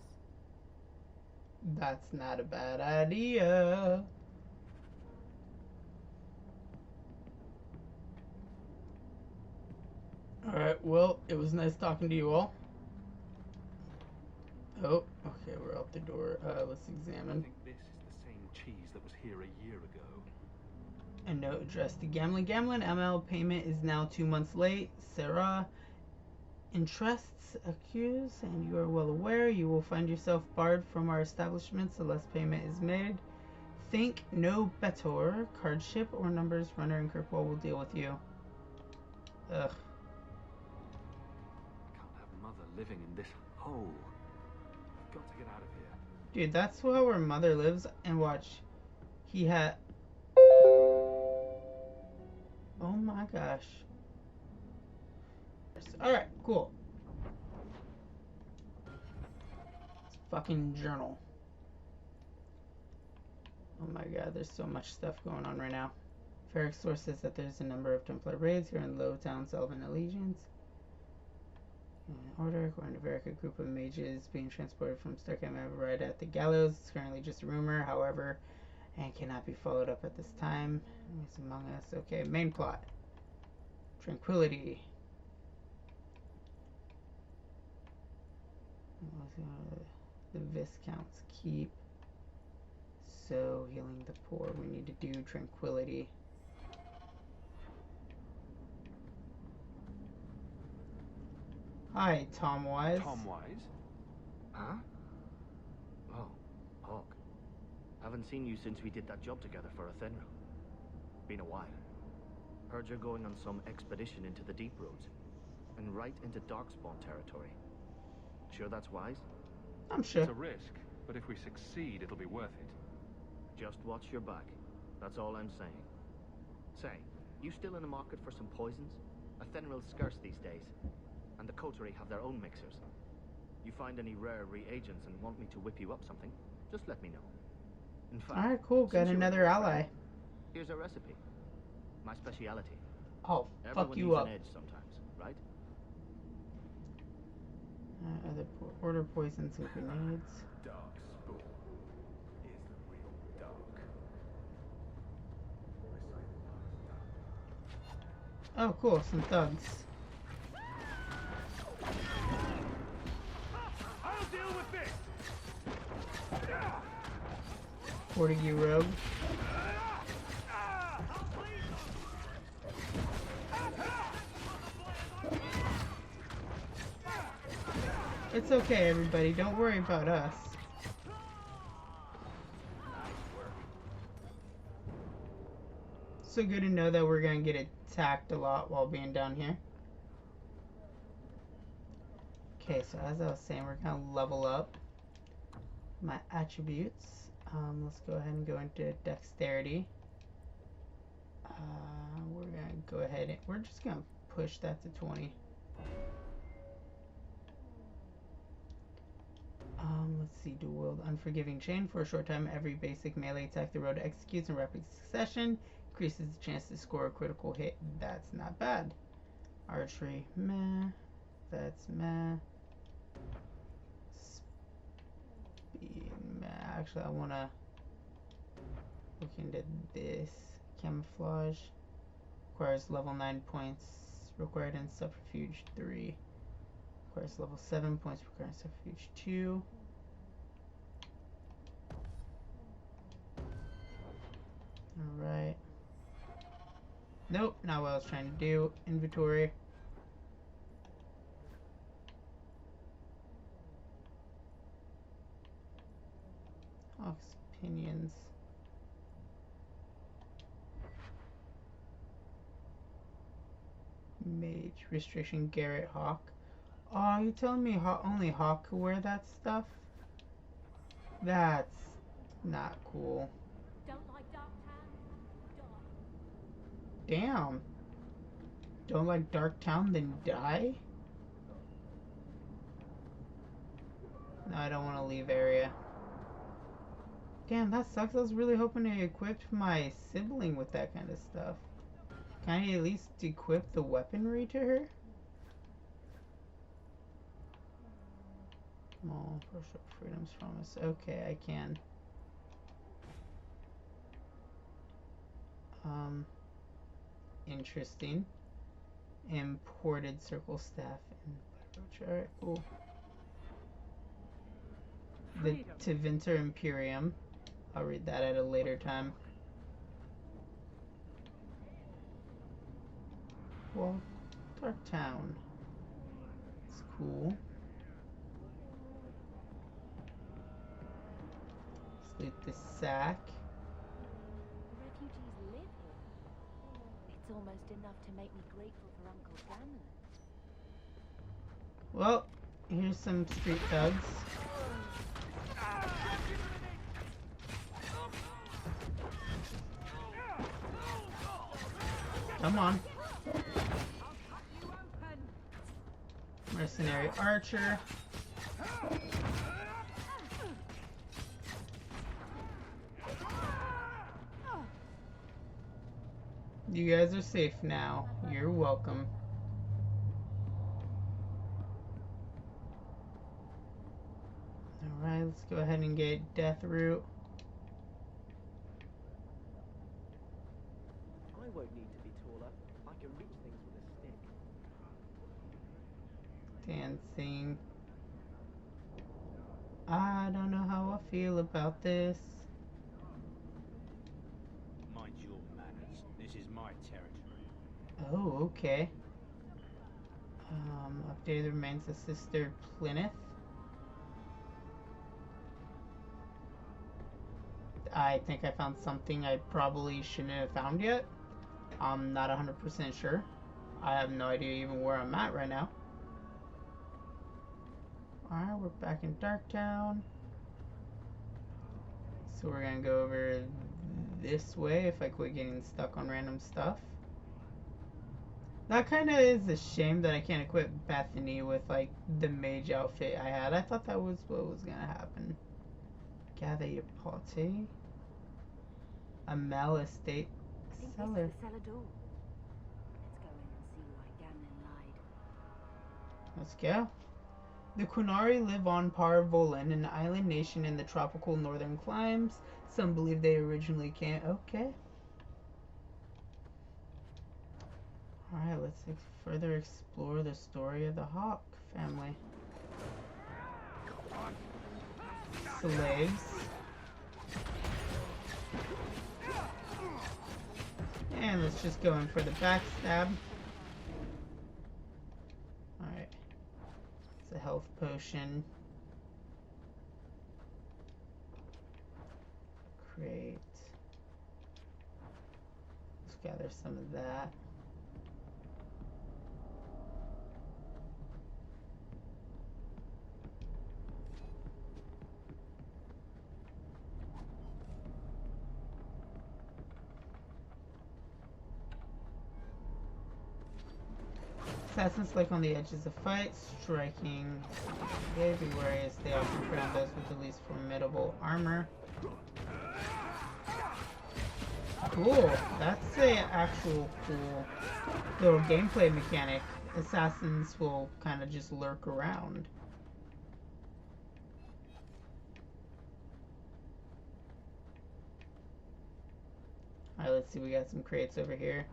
That's not a bad idea. Alright, well, it was nice talking to you all. Oh, okay, we're out the door. Let's examine. I think this is the same cheese that was here a year ago. A note addressed to Gamlen. Gamlen, ML payment is now 2 months late. Sarah, interests accused, and you are well aware you will find yourself barred from our establishments unless payment is made. Think no better. Cardship or numbers runner in Kirkwall will deal with you. Ugh. Can't have Mother living in this hole. I've got to get out of here. Dude, that's where Mother lives. And watch. He had... Oh my gosh. Alright, cool. Fucking journal. Oh my god, there's so much stuff going on right now. Ferric source says that there's a number of Templar raids here in Lowtown, Sylvan Allegiance. In order, according to Ferric, a group of mages being transported from Starkham right at the gallows. It's currently just a rumor, however, and cannot be followed up at this time. It's among us. Okay, main plot. Tranquility. The Viscount's Keep. So, healing the poor. We need to do tranquility. Hi, Tom Wise. Tom Wise? Huh? Oh, Hawke. Haven't seen you since we did that job together for Athenril. Been a while. Heard you're going on some expedition into the deep roads. And right into Darkspawn territory. Sure that's wise? I'm sure. It's a risk, but if we succeed, it'll be worth it. Just watch your back. That's all I'm saying. Say, you still in the market for some poisons? Athenril's scarce these days. And the coterie have their own mixers. You find any rare reagents and want me to whip you up something, just let me know. In fact, alright, cool. Got another ally. Here's a recipe. My speciality. Oh, Everyone fuck you needs up. an edge sometimes, right? Other order poisons and grenades. Darkspawn is the real dark. Oh, cool. Some thugs. I'll deal with this. 40 rogue. It's okay, everybody. Don't worry about us. So good to know that we're gonna get attacked a lot while being down here. Okay, so as I was saying, we're gonna level up my attributes. Let's go ahead and go into dexterity. We're gonna go ahead and we're just gonna push that to 20. Let's see, dual wield Unforgiving Chain. For a short time, every basic melee attack the road executes in rapid succession increases the chance to score a critical hit. That's not bad. Archery, meh. That's meh. Speed, meh. Actually, I wanna look into this. Camouflage requires level 9 points. Required in Subterfuge 3. Requires level 7 points. Required in Subterfuge 2. Alright. Nope, not what I was trying to do. Inventory. Hawke's opinions. Mage restriction Garrett Hawke. Oh, you telling me only Hawke could wear that stuff? That's not cool. Don't like Darktown? Damn. Don't like Darktown, then die? No, I don't want to leave area. Damn, that sucks. I was really hoping to equip my sibling with that kind of stuff. Can I at least equip the weaponry to her? Small partial freedoms promise. Okay, I can. Interesting. Imported circle staff and alright, cool. The Tevinter Imperium. I'll read that at a later time. Well, Darktown. It's cool. Let's loot the sack. The refugees live here. It's almost enough to make me grateful for Uncle Gamma. Well, here's some street thugs. Come on. Mercenary archer. You guys are safe now. You're welcome. Alright, let's go ahead and get Death Root. I won't need to be taller. I can reach things with a stick. Dancing. I don't know how I feel about this. Mind your manners. This is my territory. Oh, okay. Updated remains of Sister Plymouth. I think I found something I probably shouldn't have found yet. I'm not 100% sure. I have no idea even where I'm at right now. Alright, we're back in Darktown. So we're gonna go over this way if I quit getting stuck on random stuff. That kind of is a shame that I can't equip Bethany with like the mage outfit I had. I thought that was what was gonna happen. Gather your party. A Mel Estate cellar. The cellar door. Let's go in and see why Gamlin lied. Let's go. The Qunari live on Par Volin, an island nation in the tropical northern climes. Some believe they originally came. Okay. Alright, let's further explore the story of the Hawke family. Slaves. And let's just go in for the backstab. Alright. It's a health potion. Great. Let's gather some of that. assassins like on the edges of fight, striking. Okay, be wary as they often crown those with the least formidable armor. Cool. That's a actual cool little gameplay mechanic. Assassins will kind of just lurk around. Alright, let's see. We got some crates over here.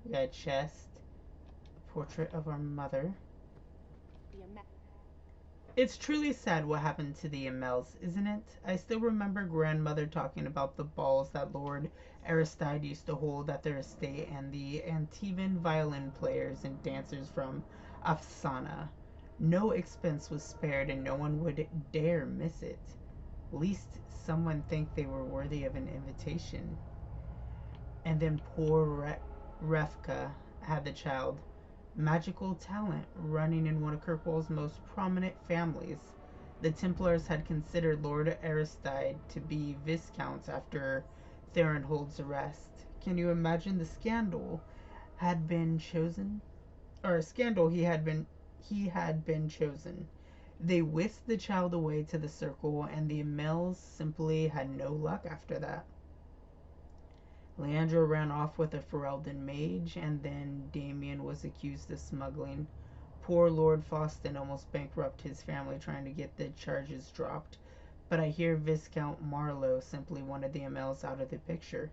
We got a chest. A portrait of our mother. It's truly sad what happened to the Amels, isn't it? I still remember grandmother talking about the balls that Lord Aristide used to hold at their estate and the Antivan violin players and dancers from Afsana. No expense was spared and no one would dare miss it. Least someone think they were worthy of an invitation. And then poor Refka had the child. Magical talent running in one of Kirkwall's most prominent families. The Templars had considered Lord Aristide to be Viscount after Therenhold's arrest. Can you imagine the scandal had been chosen? Or a scandal he had been chosen. They whisked the child away to the circle, and the Amels simply had no luck after that. Leandro ran off with a Ferelden mage, and then Damien was accused of smuggling. Poor Lord Faustin almost bankrupted his family trying to get the charges dropped, but I hear Viscount Marlowe simply wanted the Amels out of the picture.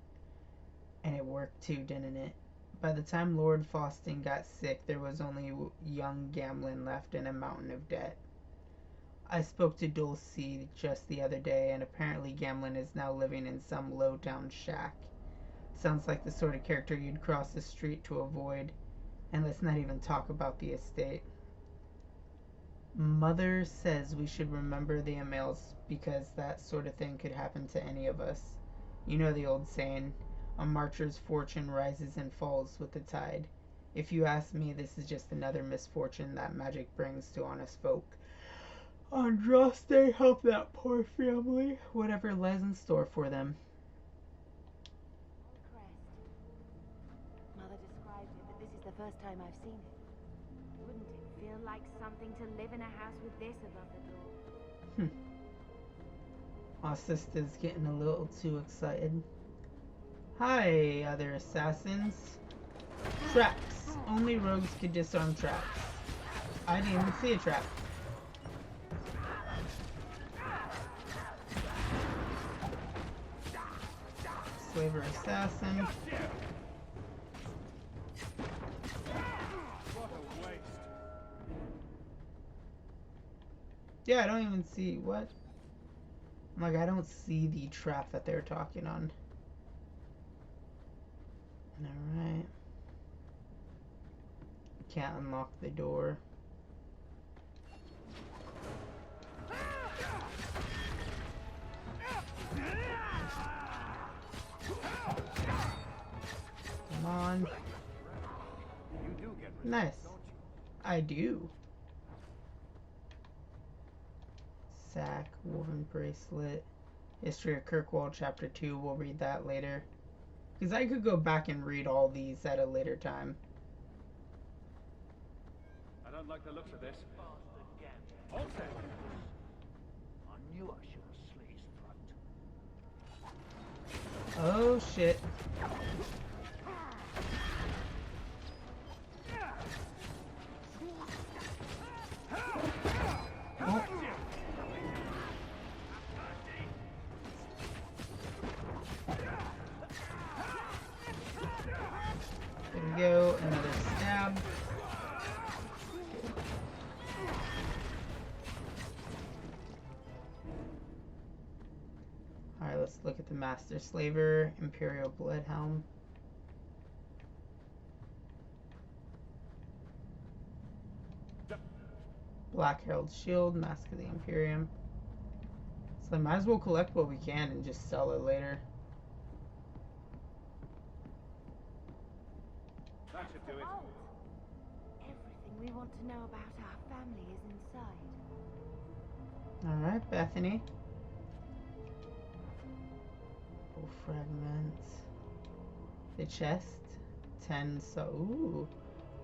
And it worked too, didn't it? By the time Lord Faustin got sick, there was only young Gamlin left and a mountain of debt. I spoke to Dulcie just the other day, and apparently Gamlin is now living in some low-down shack. Sounds like the sort of character you'd cross the street to avoid. And let's not even talk about the estate. Mother says we should remember the Amels because that sort of thing could happen to any of us. You know the old saying, a marcher's fortune rises and falls with the tide. If you ask me, this is just another misfortune that magic brings to honest folk. Andraste, help that poor family, whatever lies in store for them. The first time I've seen it. Wouldn't it feel like something to live in a house with this above the door? My sister's getting a little too excited. Hi, other assassins. Traps. Only rogues could disarm traps. I didn't even see a trap. Slaver assassin. Yeah, I don't even see what. Like, I don't see the trap that they're talking on. Alright. Can't unlock the door. Come on. Nice. I do. Sack, woven bracelet, History of Kirkwall, Chapter 2. We'll read that later. Because I could go back and read all these at a later time. I don't like the looks of this. I knew I should have slit his throat. Oh shit. Oh. There we go, another stab. Alright, let's look at the Master Slaver, Imperial Bloodhelm. Black Herald Shield, Mask of the Imperium. So I might as well collect what we can and just sell it later. That should do it. Everything we want to know about our family is inside. Alright, Bethany. Oh, fragments. The chest. 10, so ooh.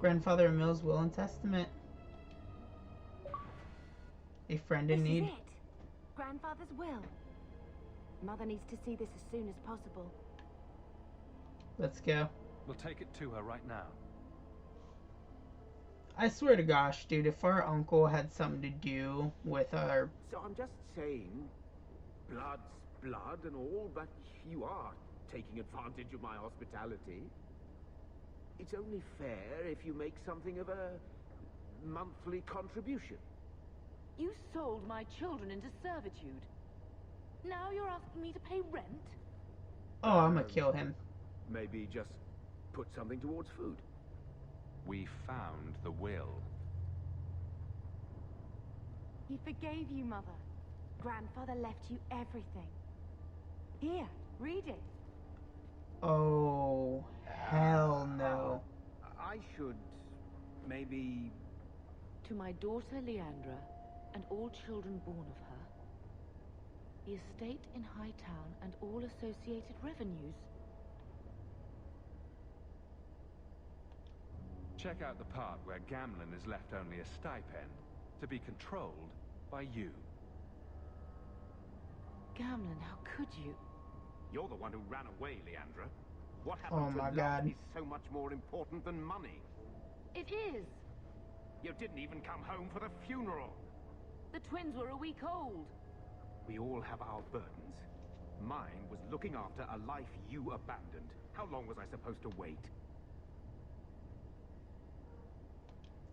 Grandfather Emil's will and testament. A friend in need. This is it. Grandfather's will. Mother needs to see this as soon as possible. Let's go. We'll take it to her right now. I swear to gosh, dude, if our uncle had something to do with our... So I'm just saying, blood's blood and all, but you are taking advantage of my hospitality. It's only fair if you make something of a monthly contribution. You sold my children into servitude. Now you're asking me to pay rent? Oh, I'm gonna kill him. Maybe just put something towards food. We found the will. He forgave you, Mother. Grandfather left you everything. Here, read it. Oh, hell no. I should maybe... To my daughter Leandra, and all children born of her, the estate in Hightown and all associated revenues. Check out the part where Gamlen is left only a stipend, to be controlled by you. Gamlen, how could you? You're the one who ran away, Leandra. What Oh happened my to God. love is so much more important than money. It is. You didn't even come home for the funeral. The twins were a week old. We all have our burdens. Mine was looking after a life you abandoned. How long was I supposed to wait?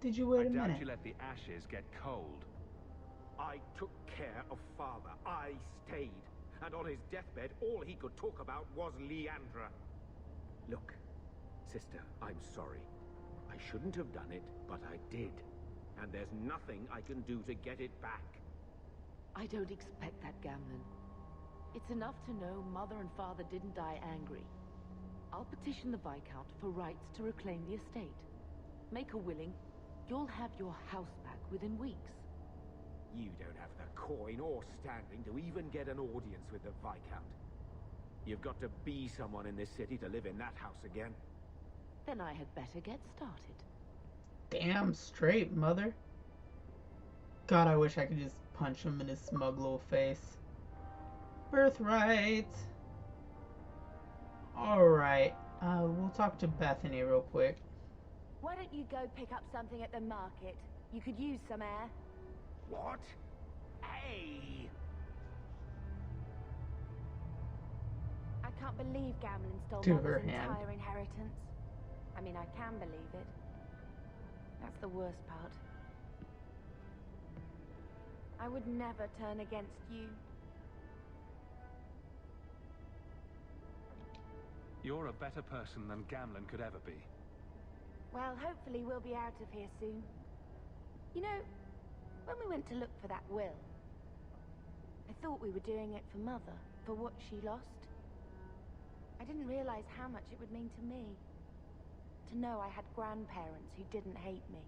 Did you wait a I doubt minute? you let the ashes get cold. I took care of Father. I stayed. And on his deathbed, all he could talk about was Leandra. Look, sister, I'm sorry. I shouldn't have done it, but I did. And there's nothing I can do to get it back. I don't expect that, Gamlen. It's enough to know Mother and Father didn't die angry. I'll petition the Viscount for rights to reclaim the estate. Make a willing, you'll have your house back within weeks. You don't have the coin or standing to even get an audience with the Viscount. You've got to be someone in this city to live in that house again. Then I had better get started. Damn straight, Mother. God, I wish I could just punch him in his smug little face. Birthright. Alright, we'll talk to Bethany real quick. Why don't you go pick up something at the market? You could use some air. What? Hey! I can't believe Gamlen stole To Mother's her hand. entire inheritance. I mean, I can believe it. That's the worst part. I would never turn against you. You're a better person than Gamlen could ever be. Well, hopefully we'll be out of here soon. You know, when we went to look for that will, I thought we were doing it for Mother, for what she lost. I didn't realize how much it would mean to me. To know I had grandparents who didn't hate me.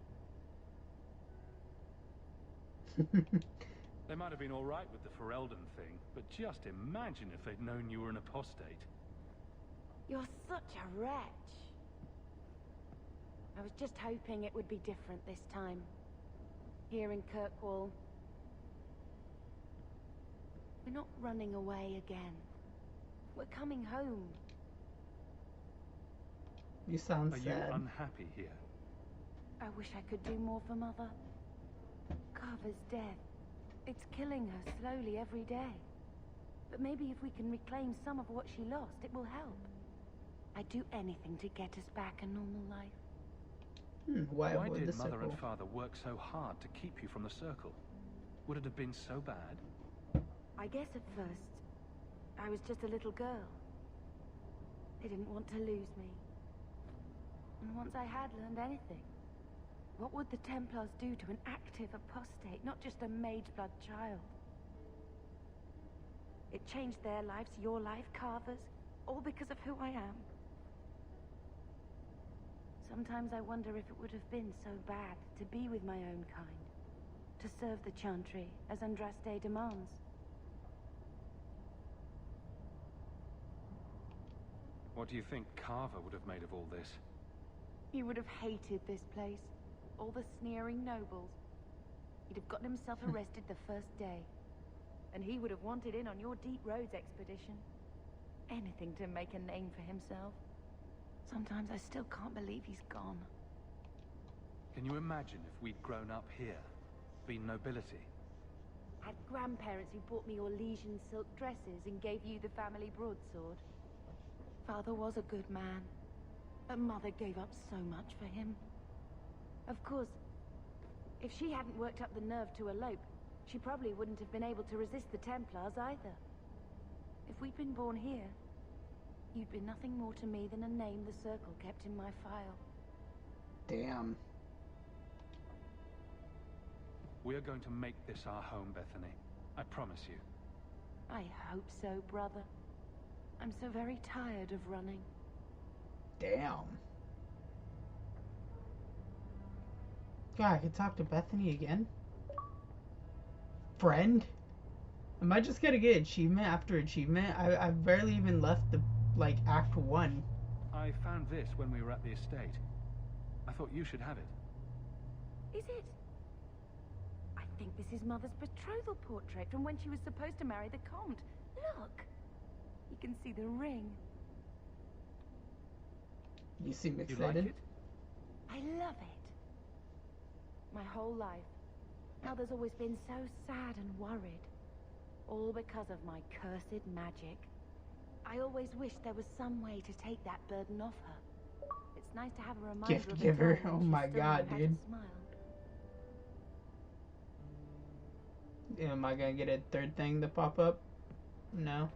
They might have been all right with the Ferelden thing, but just imagine if they'd known you were an apostate. You're such a wretch. I was just hoping it would be different this time. Here in Kirkwall. We're not running away again. We're coming home. You sound Are sad. you unhappy here? I wish I could do more for Mother. Carver's death. It's killing her slowly every day. But maybe if we can reclaim some of what she lost, it will help. I'd do anything to get us back a normal life. Why Why avoid did the Mother circle? and Father work so hard to keep you from the circle? Would it have been so bad? I guess at first, I was just a little girl. They didn't want to lose me. And once I had learned anything, what would the Templars do to an active apostate, not just a mageblood child? It changed their lives, your life, Carver's, all because of who I am. Sometimes I wonder if it would have been so bad to be with my own kind, to serve the Chantry as Andraste demands. What do you think Carver would have made of all this? He would have hated this place. All the sneering nobles. He'd have gotten himself arrested the first day. And he would have wanted in on your deep roads expedition. Anything to make a name for himself. Sometimes I still can't believe he's gone. Can you imagine if we'd grown up here? Been nobility? Had grandparents who bought me Orlesian silk dresses and gave you the family broadsword. Father was a good man, but Mother gave up so much for him. Of course, if she hadn't worked up the nerve to elope, she probably wouldn't have been able to resist the Templars either. If we'd been born here, you'd been nothing more to me than a name the Circle kept in my file. Damn. We're going to make this our home, Bethany. I promise you. I hope so, brother. I'm so very tired of running. Damn. God, I could talk to Bethany again? Friend? Am I just gonna get achievement after achievement? I've barely even left the, like, Act 1. I found this when we were at the estate. I thought you should have it. Is it? I think this is Mother's betrothal portrait from when she was supposed to marry the Comte. Look! You can see the ring. You seem You excited. like it? I love it. My whole life, Mother's always been so sad and worried. All because of my cursed magic. I always wished there was some way to take that burden off her. It's nice to have a reminder Gift of the giver. time when Oh she my still god, knew how dude. to smile. Am I gonna get a third thing to pop up? No.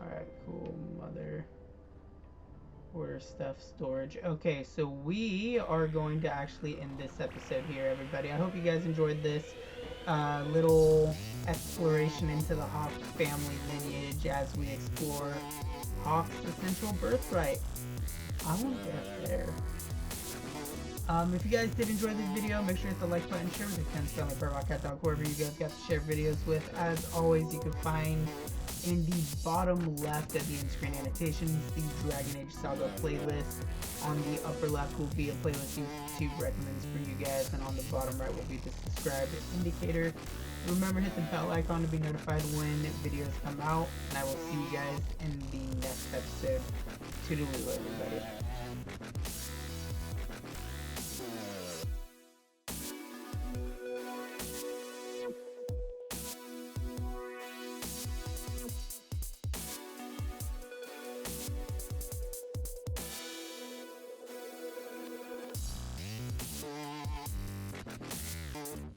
Alright, cool. Mother. Order stuff, storage. Okay, so we are going to actually end this episode here, everybody. I hope you guys enjoyed this little exploration into the Hawke family lineage as we explore Hawke's essential birthright. I won't get there. If you guys did enjoy this video, make sure to hit the like button, share with your friends, family, Birthright, cat, dog, whoever you guys got to share videos with. As always, you can find in the bottom left of the in-screen annotations the Dragon Age Saga playlist. On the upper left will be a playlist YouTube recommends for you guys, and on the bottom right will be the subscribe indicator. Remember, hit the bell icon to be notified when videos come out, and I will see you guys in the next episode. Toodaloo, everybody.